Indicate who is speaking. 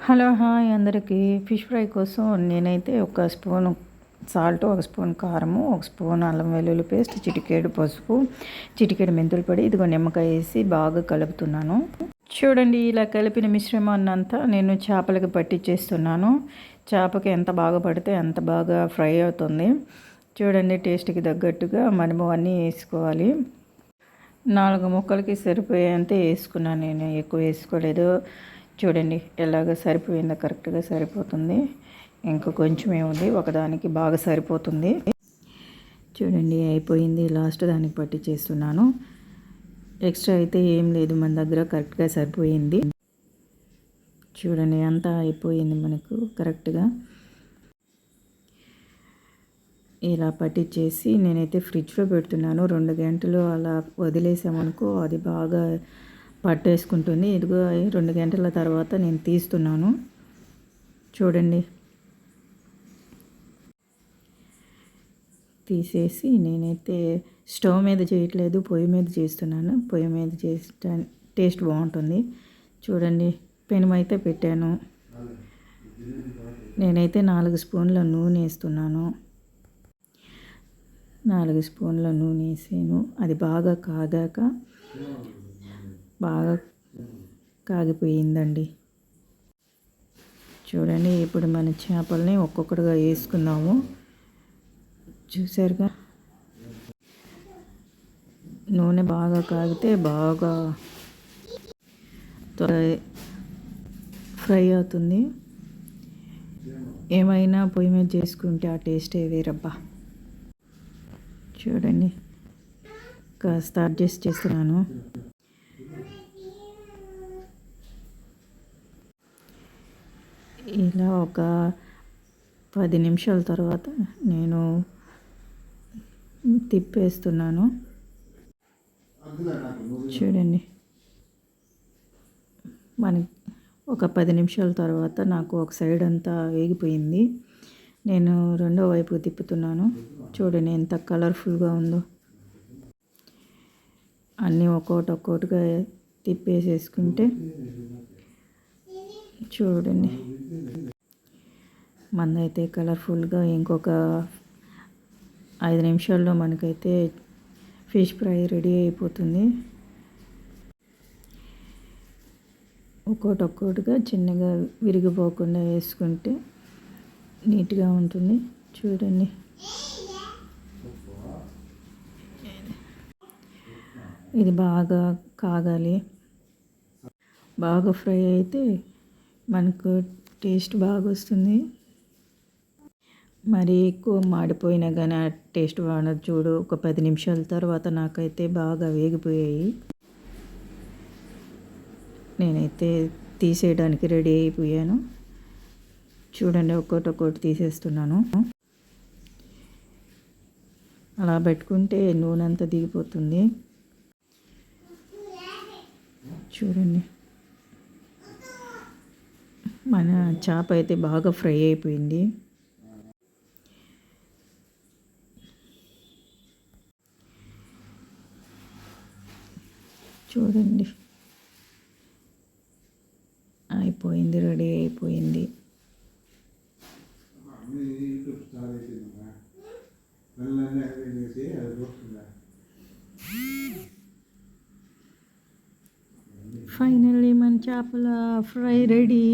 Speaker 1: Hello hi అందరికీ. Fish fry కోసం నేనైతే ఒక స్పూన్ సాల్ట్, ఒక స్పూన్ కారము, ఒక స్పూన్ అల్లం వెల్లుల్లి పేస్ట్, చిటికెడు పసుపు, చిటికెడు మెంతుల పొడి, ఇదిగో నిమ్మకాయ వేసి బాగా కలుపుతున్నాను. చూడండి, ఇలా కలిపిన మిశ్రమాన్ని అంతా నేను చేపలకి పట్టించేస్తున్నాను. చేపకి ఎంత బాగా పడితే అంత బాగా ఫ్రై అవుతుంది. చూడండి, టేస్ట్కి తగ్గట్టుగా మనము అన్నీ వేసుకోవాలి. 4 ముక్కలకి సరిపోయేంత వేసుకున్నాను, నేను ఎక్కువ వేసుకోలేదు. చూడండి ఎలాగ సరిపోయిందో, కరెక్ట్గా సరిపోతుంది. ఇంకా కొంచెం ఏముంది, ఒకదానికి బాగా సరిపోతుంది. చూడండి అయిపోయింది. లాస్ట్ దానికి పట్టి చేస్తున్నాను. ఎక్స్ట్రా అయితే ఏం లేదు, మన దగ్గర కరెక్ట్గా సరిపోయింది. చూడండి అంతా అయిపోయింది మనకు కరెక్ట్గా. ఇలా పట్టించేసి నేనైతే ఫ్రిడ్జ్లో పెడుతున్నాను. 2 గంటలు అలా వదిలేసామనుకో అది బాగా పట్టేసుకుంటుంది. ఇదిగో 2 గంటల తర్వాత నేను తీస్తున్నాను. చూడండి, తీసేసి నేనైతే స్టవ్ మీద చేయట్లేదు, పొయ్యి మీద చేస్తున్నాను. పొయ్యి మీద చేస్తే టేస్ట్ బాగుంటుంది. చూడండి, పెనుమైతే పెట్టాను. నేనైతే 4 స్పూన్ల నూనె వేస్తున్నాను. 4 స్పూన్ల నూనె వేసాను. అది బాగా కాగాక బాగా కాగిపోయిందండి. చూడండి, ఇప్పుడు మన చేపల్ని ఒక్కొక్కటిగా వేసుకున్నాము. చూసారుగా, నూనె బాగా కాగితే బాగా ఫ్రై అవుతుంది. ఏమైనా పొయ్యి మీద చేసుకుంటే ఆ టేస్టే వేరబ్బా. చూడండి, కాస్త అడ్జస్ట్ చేస్తున్నాను. ఇలా ఒక 10 నిమిషాల తర్వాత నేను తిప్పేస్తున్నాను. చూడండి, ఒక 10 నిమిషాల తర్వాత నాకు ఒక సైడ్ అంతా వేగిపోయింది. నేను రెండో వైపు తిప్పుతున్నాను. చూడండి ఎంత కలర్ఫుల్గా ఉందో. అన్నీ ఒక్కొక్కటిగా తిప్పేసేసుకుంటే చూడండి, మనదైతే కలర్ఫుల్గా ఇంకొక 5 నిమిషాల్లో మనకైతే ఫిష్ ఫ్రై రెడీ అయిపోతుంది. ఒక్కొక్కటిగా చిన్నగా విరిగిపోకుండా వేసుకుంటే నీట్గా ఉంటుంది. చూడండి, ఇది బాగా కాగాలి. బాగా ఫ్రై అయితే మనకు టేస్ట్ బాగా వస్తుంది. మరి ఎక్కువ మాడిపోయినా కానీ ఆ టేస్ట్ బాగుండదు. చూడు, ఒక 10 నిమిషాల తర్వాత నాకైతే బాగా వేగిపోయాయి. నేనైతే తీసేయడానికి రెడీ అయిపోయాను. చూడండి, ఒక్కొక్కటి తీసేస్తున్నాను. అలా పెట్టుకుంటే నూనె అంతా దిగిపోతుంది. చూడండి, మన చేప అయితే బాగా ఫ్రై అయిపోయింది. చూడండి, అయిపోయింది, రెడీ అయిపోయింది. ఫైనల్లీ మన చేపల ఫ్రై రెడీ.